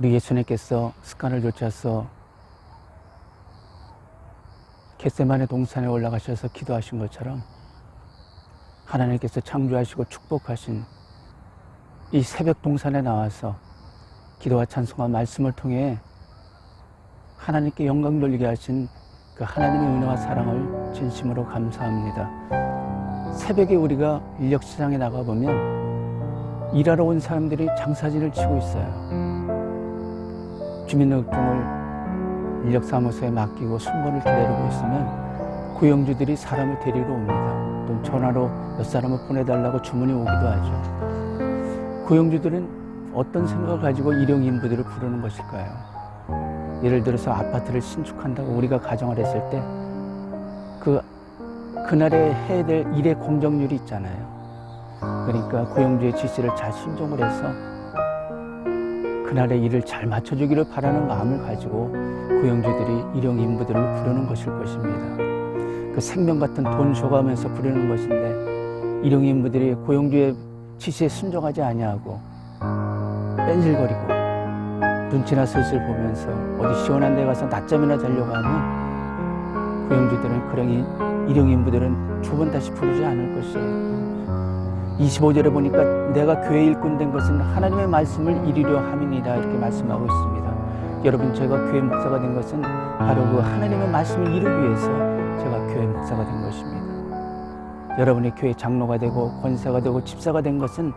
우리 예수님께서 습관을 좇아서 겟세마네 동산에 올라가셔서 기도하신 것처럼 하나님께서 창조하시고 축복하신 이 새벽 동산에 나와서 기도와 찬송과 말씀을 통해 하나님께 영광 돌리게 하신 그 하나님의 은혜와 사랑을 진심으로 감사합니다. 새벽에 우리가 인력시장에 나가보면 일하러 온 사람들이 장사진을 치고 있어요. 주민등록증을 인력사무소에 맡기고 순번을 기다리고 있으면 고용주들이 사람을 데리러 옵니다. 또 전화로 몇 사람을 보내달라고 주문이 오기도 하죠. 고용주들은 어떤 생각을 가지고 일용인부들을 부르는 것일까요? 예를 들어서 아파트를 신축한다고 우리가 가정을 했을 때 그날에 해야 될 일의 공정률이 있잖아요. 그러니까 고용주의 지시를 잘 순종을 해서 그날의 일을 잘 맞춰주기를 바라는 마음을 가지고 고용주들이 일용인부들을 부르는 것일 것입니다. 그 생명 같은 돈 줘가면서 부르는 것인데 일용인부들이 고용주의 지시에 순종하지 아니하고 뺀질거리고 눈치나 슬슬 보면서 어디 시원한 데 가서 낮잠이나 자려고 하면 고용주들은 그러니 일용인부들은 두 번 다시 부르지 않을 것이에요. 25절에 보니까 내가 교회 일꾼 된 것은 하나님의 말씀을 이루려 함이니라 이렇게 말씀하고 있습니다. 여러분, 제가 교회 목사가 된 것은 바로 그 하나님의 말씀을 이루기 위해서 제가 교회 목사가 된 것입니다. 여러분이 교회 장로가 되고 권사가 되고 집사가 된 것은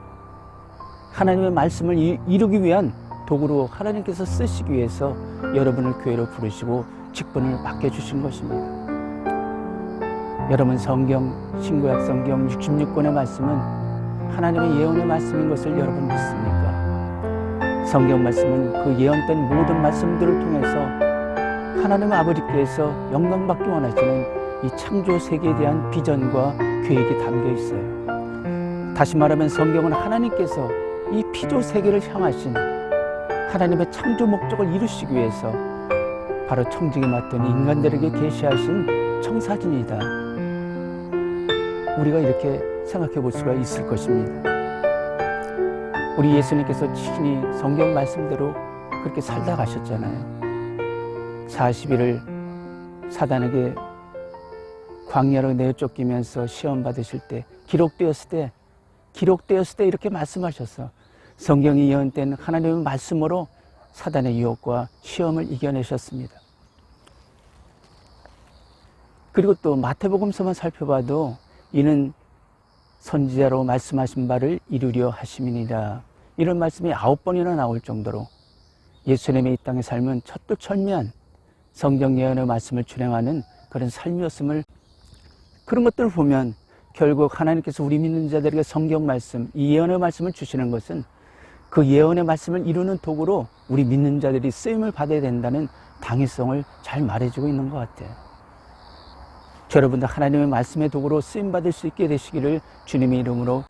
하나님의 말씀을 이루기 위한 도구로 하나님께서 쓰시기 위해서 여러분을 교회로 부르시고 직분을 맡겨주신 것입니다. 여러분, 성경, 신구약 성경 66권의 말씀은 하나님의 예언의 말씀인 것을 여러분 믿습니까? 성경 말씀은 그 예언된 모든 말씀들을 통해서 하나님 아버지께서 영광받기 원하시는 이 창조 세계에 대한 비전과 계획이 담겨 있어요. 다시 말하면 성경은 하나님께서 이 피조 세계를 향하신 하나님의 창조 목적을 이루시기 위해서 바로 청지기 맡은 인간들에게 계시하신 청사진이다. 우리가 이렇게 생각해 볼 수가 있을 것입니다. 우리 예수님께서 친히 성경 말씀대로 그렇게 살다 가셨잖아요. 40일을 사단에게 광야로 내쫓기면서 시험 받으실 때 기록되었을 때 이렇게 말씀하셔서 성경이 예언된 하나님의 말씀으로 사단의 유혹과 시험을 이겨내셨습니다. 그리고 또 마태복음서만 살펴봐도 이는 선지자로 말씀하신 바를 이루려 하심이니라, 이런 말씀이 9번이나 나올 정도로 예수님의 이 땅의 삶은 척두철미한 성경 예언의 말씀을 준행하는 그런 삶이었음을, 그런 것들을 보면 결국 하나님께서 우리 믿는 자들에게 성경 말씀, 이 예언의 말씀을 주시는 것은 그 예언의 말씀을 이루는 도구로 우리 믿는 자들이 쓰임을 받아야 된다는 당위성을 잘 말해주고 있는 것 같아요. 여러분들 하나님의 말씀의 도구로 쓰임받을 수 있게 되시기를 주님의 이름으로,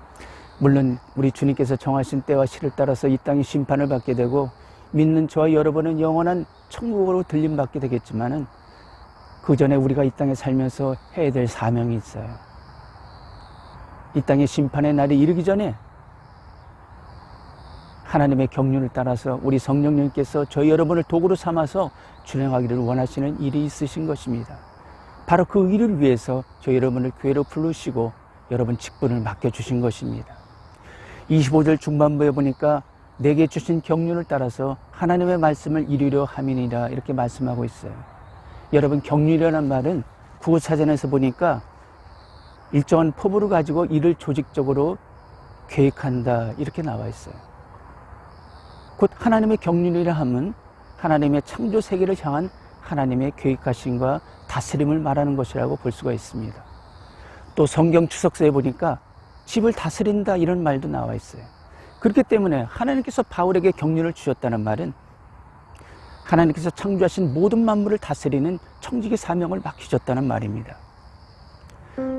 물론 우리 주님께서 정하신 때와 시를 따라서 이 땅이 심판을 받게 되고 믿는 저와 여러분은 영원한 천국으로 들림받게 되겠지만은 그 전에 우리가 이 땅에 살면서 해야 될 사명이 있어요. 이 땅의 심판의 날이 이르기 전에 하나님의 경륜을 따라서 우리 성령님께서 저희 여러분을 도구로 삼아서 준행하기를 원하시는 일이 있으신 것입니다. 바로 그 일을 위해서 저희 여러분을 교회로 부르시고 여러분 직분을 맡겨주신 것입니다. 25절 중반부에 보니까 내게 주신 경륜을 따라서 하나님의 말씀을 이루려 함이니라 이렇게 말씀하고 있어요. 여러분, 경륜이라는 말은 구구사전에서 보니까 일정한 포부를 가지고 일을 조직적으로 계획한다 이렇게 나와 있어요. 곧 하나님의 경륜이라 하면 하나님의 창조 세계를 향한 하나님의 계획하심과 다스림을 말하는 것이라고 볼 수가 있습니다. 또 성경 추석서에 보니까 집을 다스린다 이런 말도 나와 있어요. 그렇기 때문에 하나님께서 바울에게 경륜을 주셨다는 말은 하나님께서 창조하신 모든 만물을 다스리는 청지기 사명을 맡기셨다는 말입니다.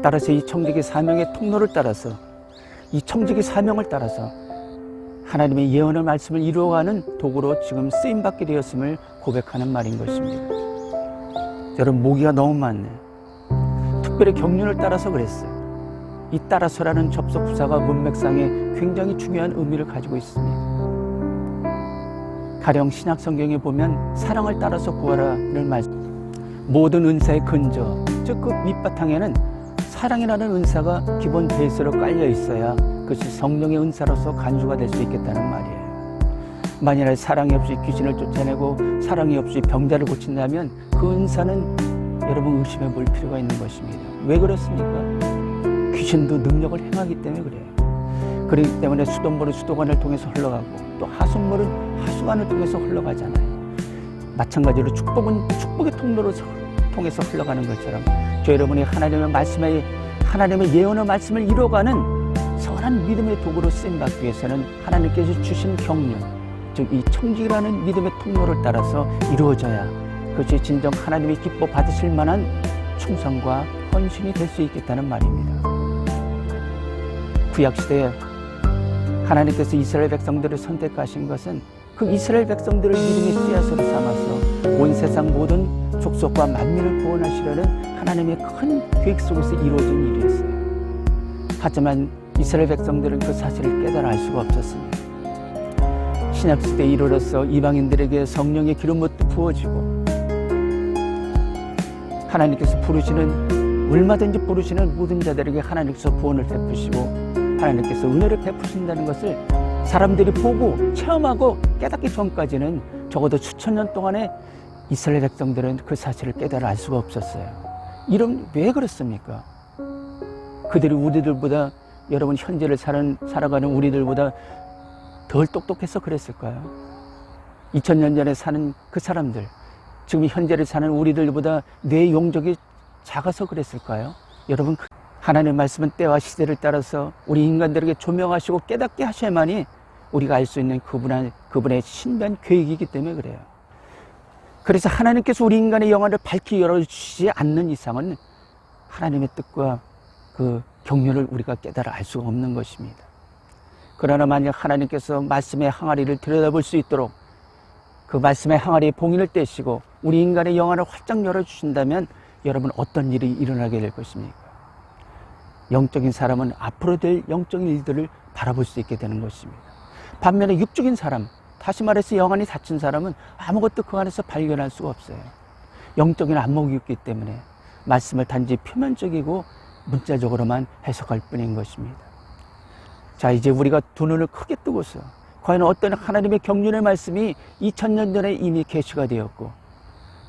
따라서 이 청지기 사명의 통로를 따라서, 이 청지기 사명을 따라서 하나님의 예언의 말씀을 이루어가는 도구로 지금 쓰임받게 되었음을 고백하는 말인 것입니다. 여러분, 모기가 너무 많네요. 특별히 경륜을 따라서 그랬어요. 이 따라서라는 접속 부사가 문맥상에 굉장히 중요한 의미를 가지고 있습니다. 가령 신약 성경에 보면 사랑을 따라서 구하라는 말씀, 모든 은사의 근저, 즉 그 밑바탕에는 사랑이라는 은사가 기본 베이스로 깔려 있어야 그것이 성령의 은사로서 간주가 될 수 있겠다는 말이에요. 만일 사랑이 없이 귀신을 쫓아내고 사랑이 없이 병자를 고친다면 그 은사는 여러분 의심해 볼 필요가 있는 것입니다. 왜 그렇습니까? 귀신도 능력을 행하기 때문에 그래요. 그렇기 때문에 수돗물은 수도관을 통해서 흘러가고 또 하수물은 하수관을 통해서 흘러가잖아요. 마찬가지로 축복은 축복의 통로로 통해서 흘러가는 것처럼 저 여러분이 하나님의 말씀에 하나님의 예언의 말씀을 이루어가는 선한 믿음의 도구로 쓰임받기 위해서는 하나님께서 주신 경륜, 즉 이 청지기라는 믿음의 통로를 따라서 이루어져야 그것이 진정 하나님이 기뻐 받으실 만한 충성과 헌신이 될 수 있겠다는 말입니다. 구약시대에 하나님께서 이스라엘 백성들을 선택하신 것은 그 이스라엘 백성들을 믿음의 씨앗으로 삼아서 온 세상 모든 족속과 만민을 구원하시려는 하나님의 큰 계획 속에서 이루어진 일이었어요. 하지만 이스라엘 백성들은 그 사실을 깨달아 알 수가 없었습니다. 신약시대에 이르러서 이방인들에게 성령의 기름부터 부어지고 하나님께서 부르시는 얼마든지 부르시는 모든 자들에게 하나님께서 구원을 베푸시고 하나님께서 은혜를 베푸신다는 것을 사람들이 보고 체험하고 깨닫기 전까지는 적어도 수천 년 동안에 이스라엘 백성들은 그 사실을 깨달아 알 수가 없었어요. 이런 왜 그렇습니까? 그들이 우리들보다 여러분 현재를 살아가는 우리들보다 덜 똑똑해서 그랬을까요? 2000년 전에 사는 그 사람들, 지금 현재를 사는 우리들보다 뇌 용적이 작아서 그랬을까요? 여러분, 하나님의 말씀은 때와 시대를 따라서 우리 인간들에게 조명하시고 깨닫게 하셔야만이 우리가 알 수 있는 그분의 신비한 계획이기 때문에 그래요. 그래서 하나님께서 우리 인간의 영안을 밝히 열어주시지 않는 이상은 하나님의 뜻과 그 경륜을 우리가 깨달아 알 수가 없는 것입니다. 그러나 만약 하나님께서 말씀의 항아리를 들여다볼 수 있도록 그 말씀의 항아리에 봉인을 떼시고 우리 인간의 영안을 활짝 열어주신다면 여러분 어떤 일이 일어나게 될 것입니까? 영적인 사람은 앞으로 될 영적인 일들을 바라볼 수 있게 되는 것입니다. 반면에 육적인 사람, 다시 말해서 영안이 닫힌 사람은 아무것도 그 안에서 발견할 수가 없어요. 영적인 안목이 있기 때문에 말씀을 단지 표면적이고 문자적으로만 해석할 뿐인 것입니다. 자, 이제 우리가 두 눈을 크게 뜨고서 과연 어떤 하나님의 경륜의 말씀이 2000년 전에 이미 계시가 되었고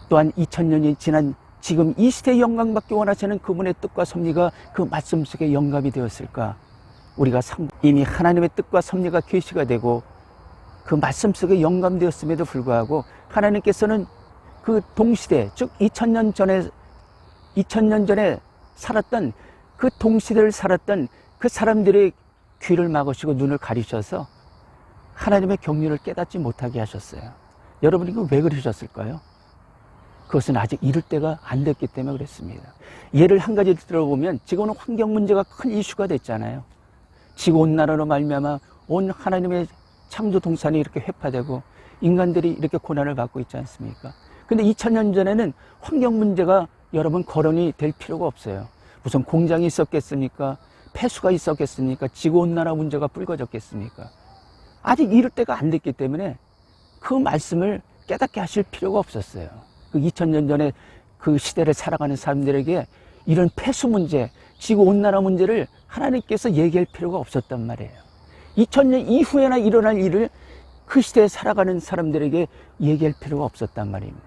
또한 2000년이 지난 지금 이 시대의 영광 받기 원하시는 그분의 뜻과 섭리가 그 말씀 속에 영감이 되었을까? 우리가 이미 하나님의 뜻과 섭리가 계시가 되고 그 말씀 속에 영감되었음에도 불구하고 하나님께서는 그 동시대, 즉 2000년 전에 살았던 그 동시대를 살았던 그 사람들의 귀를 막으시고 눈을 가리셔서 하나님의 경륜을 깨닫지 못하게 하셨어요. 여러분, 이거 왜 그러셨을까요? 그것은 아직 이룰 때가 안 됐기 때문에 그랬습니다. 예를 한 가지 들어보면 지금은 환경 문제가 큰 이슈가 됐잖아요. 지구온난화로 말미암아 온 하나님의 창조 동산이 이렇게 회파되고 인간들이 이렇게 고난을 받고 있지 않습니까? 근데 2000년 전에는 환경 문제가 여러분 거론이 될 필요가 없어요. 무슨 공장이 있었겠습니까? 폐수가 있었겠습니까? 지구온난화 문제가 불거졌겠습니까? 아직 이럴 때가 안 됐기 때문에 그 말씀을 깨닫게 하실 필요가 없었어요. 그 2000년 전에 그 시대를 살아가는 사람들에게 이런 폐수 문제, 지구온난화 문제를 하나님께서 얘기할 필요가 없었단 말이에요. 2000년 이후에나 일어날 일을 그 시대에 살아가는 사람들에게 얘기할 필요가 없었단 말입니다.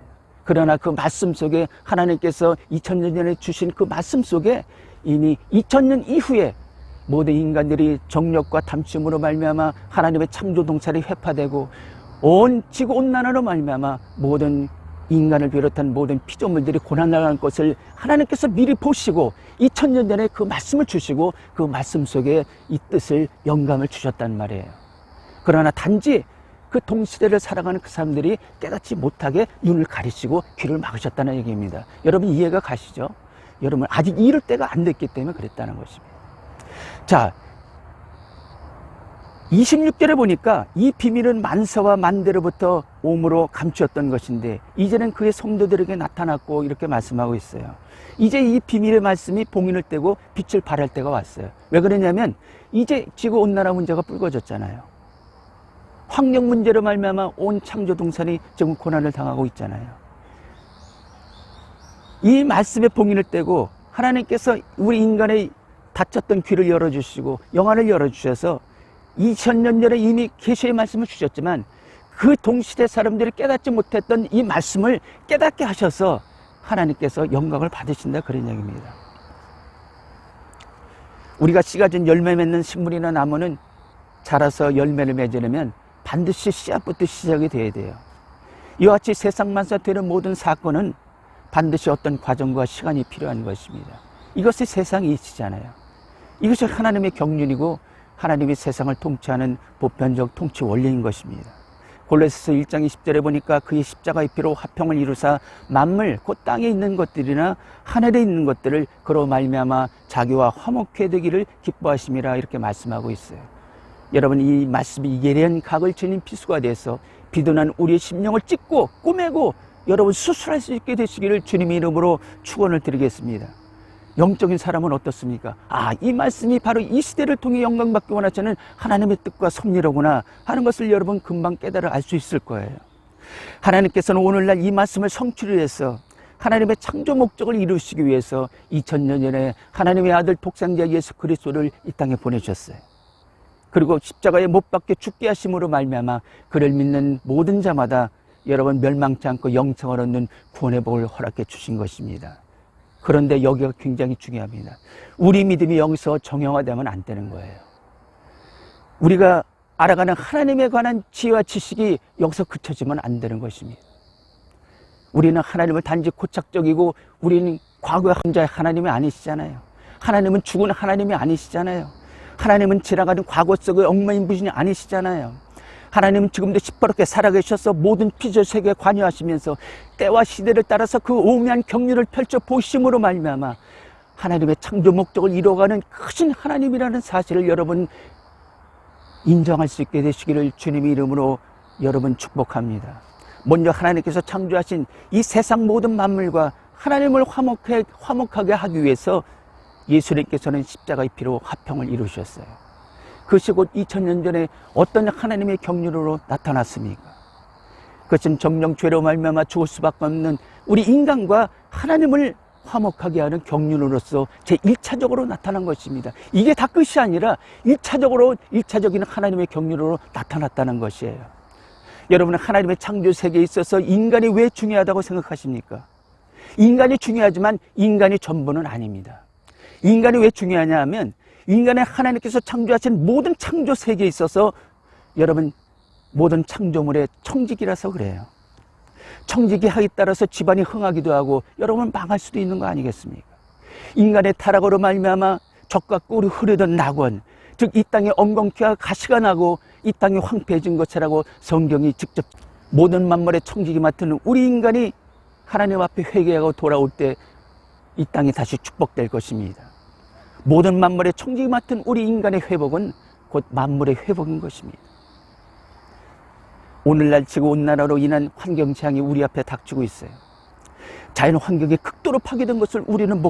그러나 그 말씀 속에 하나님께서 2000년 전에 주신 그 말씀 속에 이미 2000년 이후에 모든 인간들이 정력과 담침으로 말미암아 하나님의 창조 동산이 회파되고 온 지구온난화로 말미암아 모든 인간을 비롯한 모든 피조물들이 고난당할 것을 하나님께서 미리 보시고 2000년 전에 그 말씀을 주시고 그 말씀 속에 이 뜻을 영감을 주셨단 말이에요. 그러나 단지 그 동시대를 살아가는 그 사람들이 깨닫지 못하게 눈을 가리시고 귀를 막으셨다는 얘기입니다. 여러분 이해가 가시죠? 여러분 아직 이럴 때가 안 됐기 때문에 그랬다는 것입니다. 자, 26절에 보니까 이 비밀은 만세와 만대로부터 오므로 감추었던 것인데 이제는 그의 성도들에게 나타났고 이렇게 말씀하고 있어요. 이제 이 비밀의 말씀이 봉인을 떼고 빛을 발할 때가 왔어요. 왜 그러냐면 이제 지구온난화 문제가 불거졌잖아요. 환경 문제로 말미암아 온 창조 동산이 지금 고난을 당하고 있잖아요. 이 말씀에 봉인을 떼고 하나님께서 우리 인간의 닫혔던 귀를 열어주시고 영안을 열어주셔서 2000년 전에 이미 계시의 말씀을 주셨지만 그 동시대 사람들이 깨닫지 못했던 이 말씀을 깨닫게 하셔서 하나님께서 영광을 받으신다, 그런 얘기입니다. 우리가 씨가 진 열매 맺는 식물이나 나무는 자라서 열매를 맺으려면 반드시 씨앗부터 시작이 돼야 돼요. 이와 같이 세상만사 되는 모든 사건은 반드시 어떤 과정과 시간이 필요한 것입니다. 이것이 세상의 이치잖아요. 이것이 하나님의 경륜이고 하나님이 세상을 통치하는 보편적 통치 원리인 것입니다. 골로새서 1장 20절에 보니까 그의 십자가의 피로 화평을 이루사 만물 곧 땅에 있는 것들이나 하늘에 있는 것들을 그로 말미암아 자기와 화목케 되기를 기뻐하심이라, 이렇게 말씀하고 있어요. 여러분, 이 말씀이 예리한 각을 지닌 피수가 돼서 비둔한 우리의 심령을 찢고 꼬매고 여러분 수술할 수 있게 되시기를 주님의 이름으로 축원을 드리겠습니다. 영적인 사람은 어떻습니까? 이 말씀이 바로 이 시대를 통해 영광받기 원하시는 하나님의 뜻과 섭리로구나 하는 것을 여러분 금방 깨달아 알 수 있을 거예요. 하나님께서는 오늘날 이 말씀을 성취를 해서 하나님의 창조 목적을 이루시기 위해서 2000년 전에 하나님의 아들 독생자 예수 그리스도를 이 땅에 보내주셨어요. 그리고 십자가에 못 박혀 죽게 하심으로 말미암아 그를 믿는 모든 자마다 여러분 멸망치 않고 영생을 얻는 구원의 복을 허락해 주신 것입니다. 그런데 여기가 굉장히 중요합니다. 우리 믿음이 여기서 정형화되면 안 되는 거예요. 우리가 알아가는 하나님에 관한 지혜와 지식이 여기서 그쳐지면 안 되는 것입니다. 우리는 하나님을 단지 고착적이고 우리는 과거의 혼자의 하나님이 아니시잖아요. 하나님은 죽은 하나님이 아니시잖아요. 하나님은 지나가는 과거 속의 엉망인 분이 아니시잖아요. 하나님은 지금도 시퍼렇게 살아계셔서 모든 피조 세계에 관여하시면서 때와 시대를 따라서 그 오묘한 경륜을 펼쳐 보심으로 말미암아 하나님의 창조 목적을 이루어가는 크신 하나님이라는 사실을 여러분 인정할 수 있게 되시기를 주님의 이름으로 여러분 축복합니다. 먼저 하나님께서 창조하신 이 세상 모든 만물과 하나님을 화목하게 하기 위해서 예수님께서는 십자가의 피로 화평을 이루셨어요. 그것이 곧 2000년 전에 어떤 하나님의 경륜으로 나타났습니까? 그것은 정령 죄로 말미암아 죽을 수밖에 없는 우리 인간과 하나님을 화목하게 하는 경륜으로서 제1차적으로 나타난 것입니다. 이게 다 끝이 아니라 1차적인 하나님의 경륜으로 나타났다는 것이에요. 여러분은 하나님의 창조 세계에 있어서 인간이 왜 중요하다고 생각하십니까? 인간이 중요하지만 인간이 전부는 아닙니다. 인간이 왜 중요하냐 하면 인간의 하나님께서 창조하신 모든 창조 세계에 있어서 여러분 모든 창조물의 청지기라서 그래요. 청지기 하에 따라서 집안이 흥하기도 하고 여러분 망할 수도 있는 거 아니겠습니까? 인간의 타락으로 말미암아 적과 꿀이 흐르던 낙원, 즉 이 땅에 엉겅퀴와 가시가 나고 이 땅이 황폐해진 것이라고 성경이 직접 모든 만물의 청지기 맡은 우리 인간이 하나님 앞에 회개하고 돌아올 때 이 땅이 다시 축복될 것입니다. 모든 만물의 청지기 맡은 우리 인간의 회복은 곧 만물의 회복인 것입니다. 오늘날 지구온난화로 인한 환경 재앙이 우리 앞에 닥치고 있어요. 자연 환경이 극도로 파괴된 것을 우리는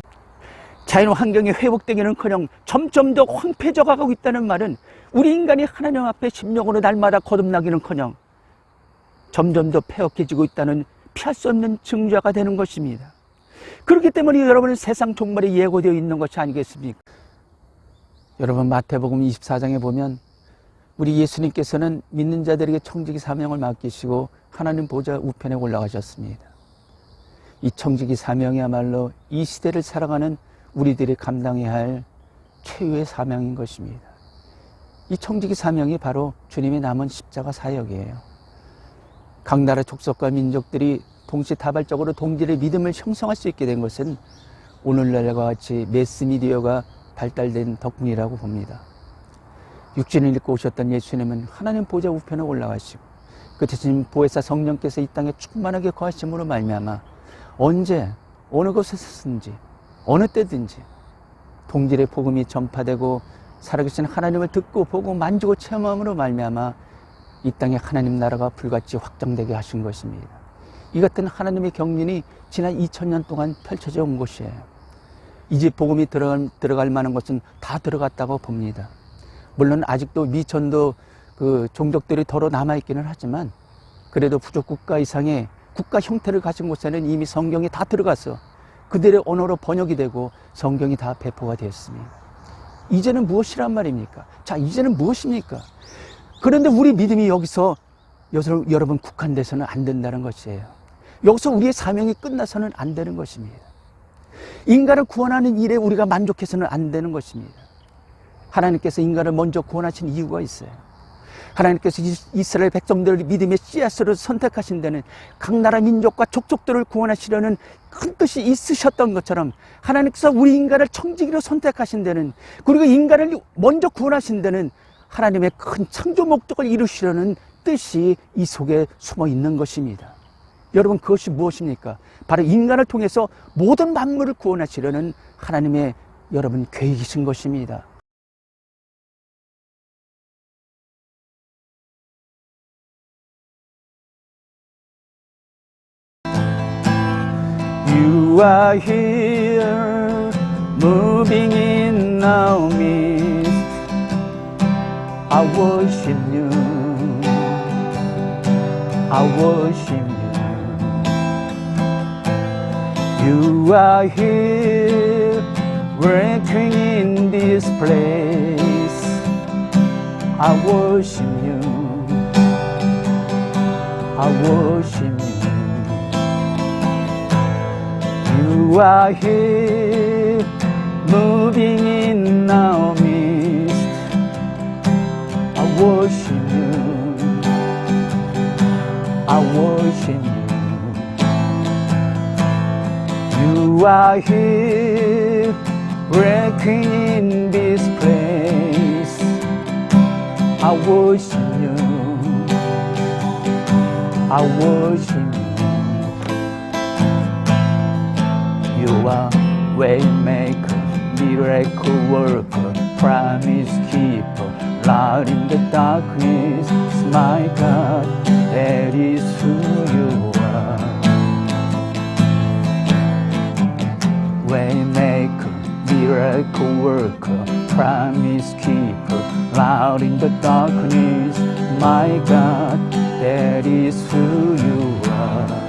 자연 환경이 회복되기는커녕 점점 더 황폐해져 가고 있다는 말은 우리 인간이 하나님 앞에 심령으로 날마다 거듭나기는커녕 점점 더 폐역해지고 있다는 피할 수 없는 증거가 되는 것입니다. 그렇기 때문에 여러분은 세상 종말에 예고되어 있는 것이 아니겠습니까? 여러분 마태복음 24장에 보면 우리 예수님께서는 믿는 자들에게 청지기 사명을 맡기시고 하나님 보좌 우편에 올라가셨습니다. 이 청지기 사명이야말로 이 시대를 살아가는 우리들이 감당해야 할 최후의 사명인 것입니다. 이 청지기 사명이 바로 주님의 남은 십자가 사역이에요. 각 나라 족속과 민족들이 동시다발적으로 동질의 믿음을 형성할 수 있게 된 것은 오늘날과 같이 매스미디어가 발달된 덕분이라고 봅니다. 육신을 입고 오셨던 예수님은 하나님 보좌 우편에 올라가시고 그 대신 보혜사 성령께서 이 땅에 충만하게 거하심으로 말미암아 언제 어느 곳에서든지 어느 때든지 동질의 복음이 전파되고 살아계신 하나님을 듣고 보고 만지고 체험함으로 말미암아 이 땅에 하나님 나라가 불같이 확장되게 하신 것입니다. 이 같은 하나님의 경륜이 지난 2000년 동안 펼쳐져 온 것이에요. 이제 복음이 들어갈 만한 것은 다 들어갔다고 봅니다. 물론 아직도 미천도 그 종족들이 더러 남아있기는 하지만 그래도 부족국가 이상의 국가 형태를 가진 곳에는 이미 성경이 다 들어가서 그들의 언어로 번역이 되고 성경이 다 배포가 되었습니다. 이제는 무엇이란 말입니까? 자, 이제는 무엇입니까? 그런데 우리 믿음이 여기서 여러분 국한돼서는 안 된다는 것이에요. 여기서 우리의 사명이 끝나서는 안 되는 것입니다. 인간을 구원하는 일에 우리가 만족해서는 안 되는 것입니다. 하나님께서 인간을 먼저 구원하신 이유가 있어요. 하나님께서 이스라엘 백성들을 믿음의 씨앗으로 선택하신 데는 각 나라 민족과 족속들을 구원하시려는 큰 뜻이 있으셨던 것처럼 하나님께서 우리 인간을 청지기로 선택하신 데는, 그리고 인간을 먼저 구원하신 데는 하나님의 큰 창조 목적을 이루시려는 뜻이 이 속에 숨어 있는 것입니다. 여러분, 그것이 무엇입니까? 바로 인간을 통해서 모든 만물을 구원하시려는 하나님의 여러분 계획이신 것입니다. You are here, moving in our midst. I worship you, I worship you. You are here, working in this place. I worship you, I worship you. You are here, moving in our midst. I worship you, I worship you. You are here, working in this place. I worship you, I worship you. You are waymaker, miracle worker, promise keeper, light in the darkness. My God, that is who you are. Waymaker, miracle worker, promise keeper, light in the darkness. My God, that is who you are.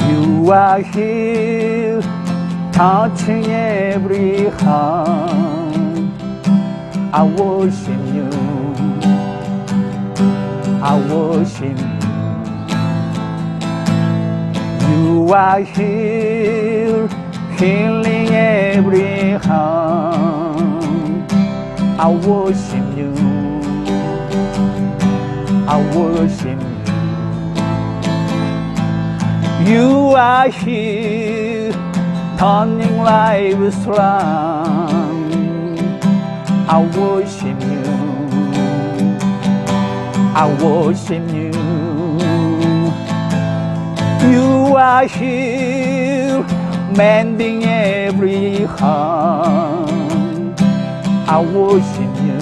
You are here, touching every heart. I worship you, I worship you. You are here, healing every heart. I worship you, I worship you. You are here, turning lives around. I worship you, I worship you. You are here, mending every heart. I worship you,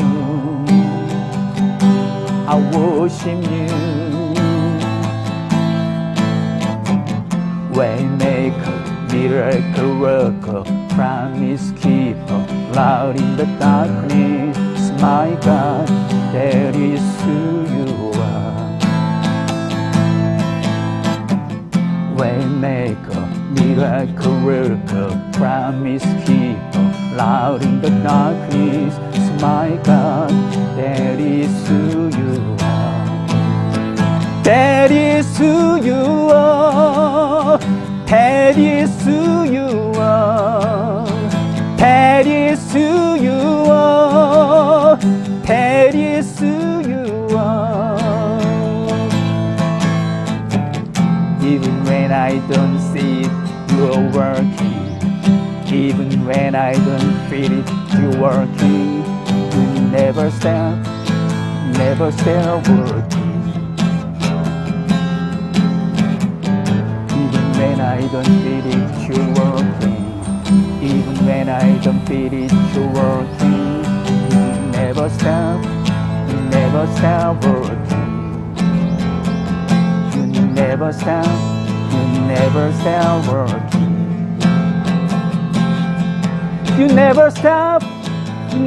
I worship you. Waymaker, miracle worker, promise keeper, light in the darkness. My God, that is who you are. Waymaker, miracle worker, promise keeper, light in the darkness. My God, that is who you are. That is who you are. That is who you are. That is who you are. That is who you are. Even when I don't see it, you're working. Even when I don't feel it, you're working. You never stop working. When I don't feel it, you're working. Even when I don't feel it, you're working. You never stop working. You never stop working. You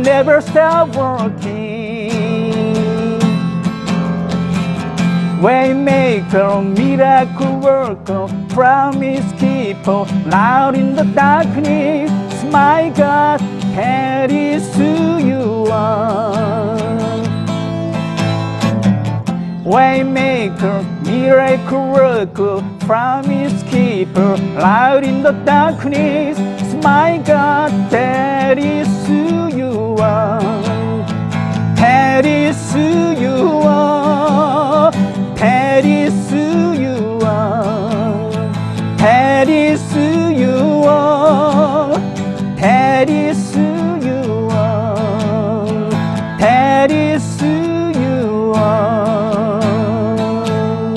never stop working. Waymaker, miracle worker, promise keeper, loud in the darkness, my God, that is who you are. Waymaker, miracle worker, promise keeper, loud in the darkness, my God, that is who you are. That is who you are. That is who you are. That is who